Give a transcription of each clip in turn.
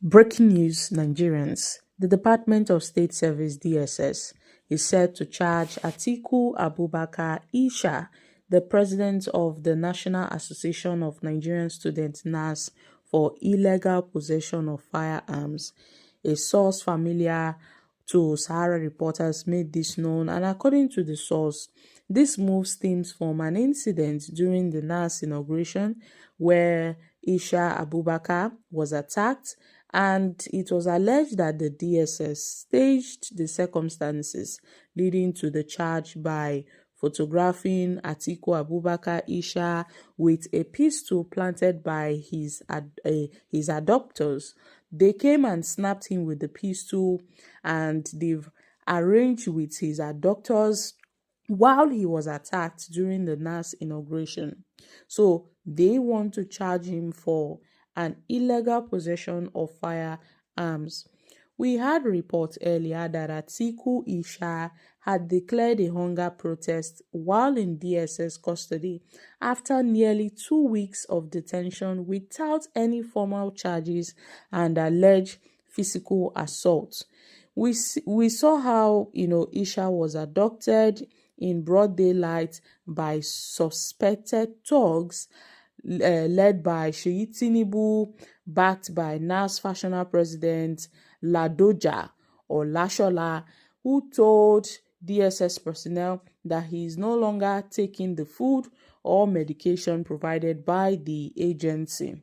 Breaking news, Nigerians. The Department of State Service (DSS) is set to charge Atiku Abubakar Isah, the president of the National Association of Nigerian Students (NANS), for illegal possession of firearms. A source familiar to Sahara reporters made this known, and according to the source, this move stems from an incident during the NANS inauguration where Isah Abubakar was attacked, and it was alleged that the DSS staged the circumstances leading to the charge by photographing Atiku Abubakar Isah with a pistol planted by his adopters. They came and snapped him with the pistol, and they've arranged with his adopters while he was attacked during the NAS inauguration. So they want to charge him for an illegal possession of firearms. We had reports earlier that Atiku Isah had declared a hunger protest while in DSS custody after nearly 2 weeks of detention without any formal charges and alleged physical assault. We saw how Isah was abducted in broad daylight by suspected thugs led by Seyi Tinubu, backed by NAS Fashioner President Ladoja or Lashola, who told DSS personnel that he is no longer taking the food or medication provided by the agency.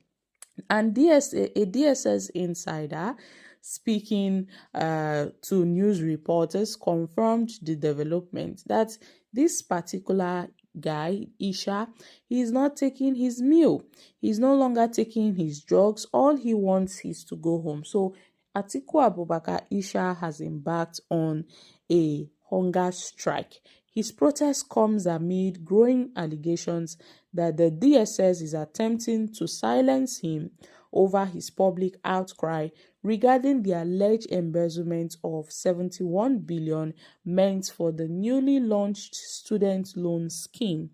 And a DSS insider speaking to news reporters confirmed the development that this particular guy, Isah, he is not taking his meal. He's no longer taking his drugs. All he wants is to go home. So Atiku Abubakar Isah has embarked on a hunger strike. His protest comes amid growing allegations that the DSS is attempting to silence him over his public outcry regarding the alleged embezzlement of 71 billion meant for the newly launched student loan scheme.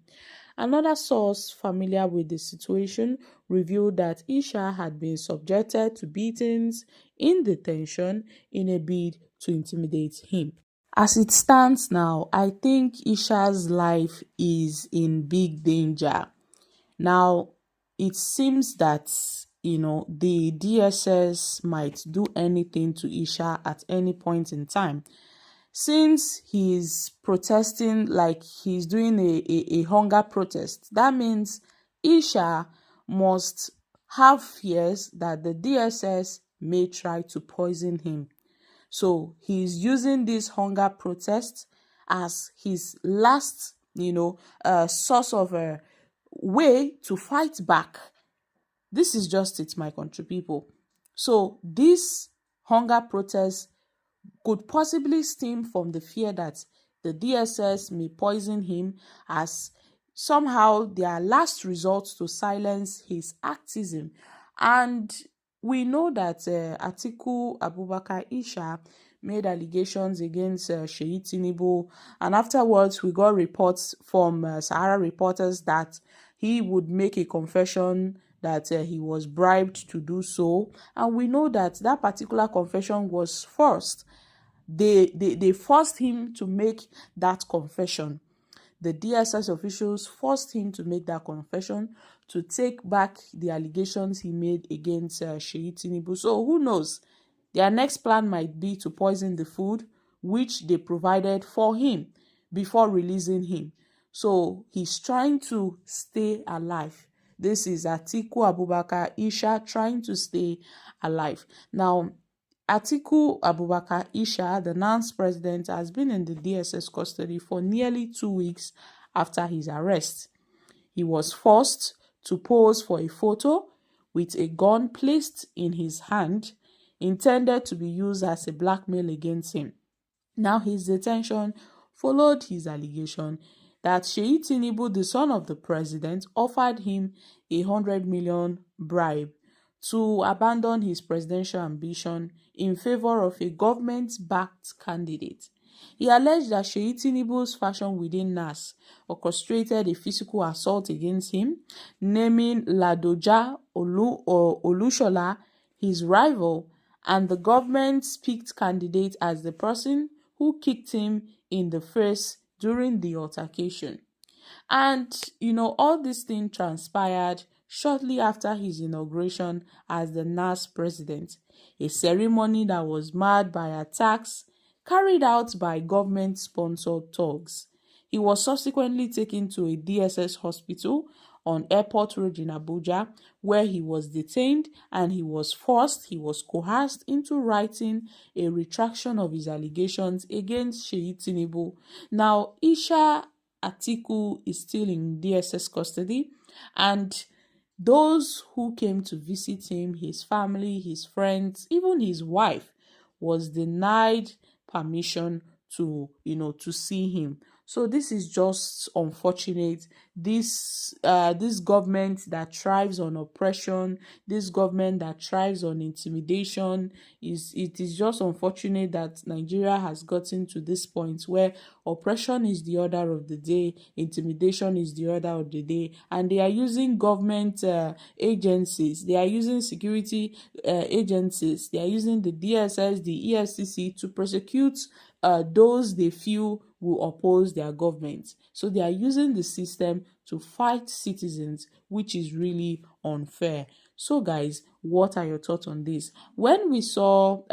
Another source familiar with the situation revealed that Isah had been subjected to beatings in detention in a bid to intimidate him. As it stands now, I think Isha's life is in big danger. Now, it seems that, the DSS might do anything to Isah at any point in time. Since he's protesting like he's doing a hunger protest, that means Isah must have fears that the DSS may try to poison him. So he's using this hunger protest as his last, source of a way to fight back. This is just it, my country people. So this hunger protest could possibly stem from the fear that the DSS may poison him as somehow their last resort to silence his activism. And we know that Atiku Abubakar Isah made allegations against Seyi Tinubu, and afterwards we got reports from Sahara reporters that he would make a confession that he was bribed to do so, and we know that that particular confession was forced. They forced him to make that confession. The DSS officials forced him to make that confession to take back the allegations he made against Seyi Tinubu. So who knows? Their next plan might be to poison the food which they provided for him before releasing him. So he's trying to stay alive. This is Atiku Abubakar Isah trying to stay alive. Now, Atiku Abubakar Isah, the NANS president, has been in the DSS custody for nearly 2 weeks after his arrest. He was forced to pose for a photo with a gun placed in his hand, intended to be used as a blackmail against him. Now his detention followed his allegation that Seyi Tinubu, the son of the president, offered him 100 million bribe to abandon his presidential ambition in favor of a government-backed candidate. He alleged that Seyi Tinubu's faction within NAS orchestrated a physical assault against him, naming Ladoja Olushola his rival, and the government picked candidate as the person who kicked him in the face during the altercation. And, all this thing transpired shortly after his inauguration as the NANS president, a ceremony that was marred by attacks carried out by government-sponsored thugs. He was subsequently taken to a DSS hospital on Airport Road in Abuja, where he was detained and he was coerced into writing a retraction of his allegations against Seyi Tinubu. Now, Isha Atiku is still in DSS custody, and those who came to visit him, his family, his friends, even his wife, was denied permission to see him. So this is just unfortunate. This government that thrives on oppression, this government that thrives on intimidation, it is just unfortunate that Nigeria has gotten to this point where oppression is the order of the day, intimidation is the order of the day, and they are using government agencies, they are using security agencies, they are using the DSS, the EFCC to prosecute those they feel will oppose their government. So they are using the system to fight citizens, which is really unfair. So guys, what are your thoughts on this? When we saw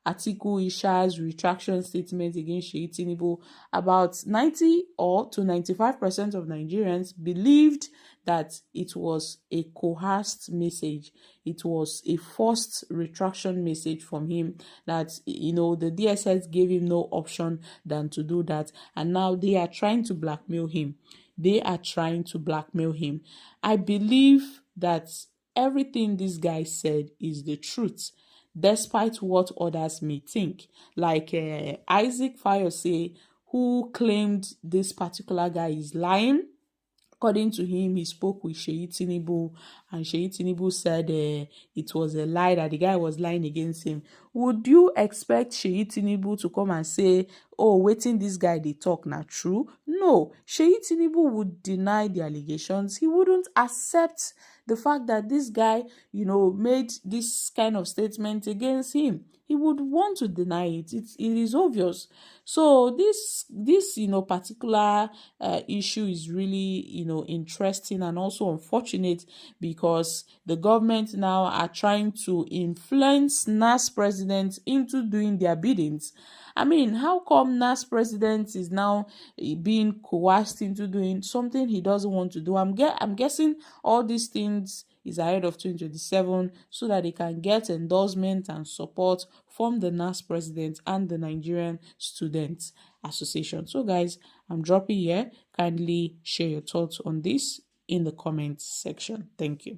Atiku Isha's retraction statement against Seyi Tinubu, about 90 or to 95% of Nigerians believed that it was a coerced message. It was a forced retraction message from him, that the DSS gave him no option than to do that, and now they are trying to blackmail him. I believe that everything this guy said is the truth, despite what others may think. Like Isaac Fayose, who claimed this particular guy is lying. According to him, he spoke with Seyi Tinubu, and Seyi Tinubu said it was a lie, that the guy was lying against him. Would you expect Seyi Tinubu to come and say, oh, wetin this guy dey talk na true? No, Seyi Tinubu would deny the allegations. He wouldn't accept the fact that this guy, made this kind of statement against him. He would want to deny it. It is obvious. So this particular issue is really interesting and also unfortunate, because the government now are trying to influence NAS presidents into doing their biddings. I mean, how come NAS president is now being coerced into doing something he doesn't want to do? I'm guessing all these things is ahead of 2027, so that they can get endorsement and support from the NAS president and the Nigerian Students Association. So guys, I'm dropping here. Kindly share your thoughts on this in the comments section. Thank you.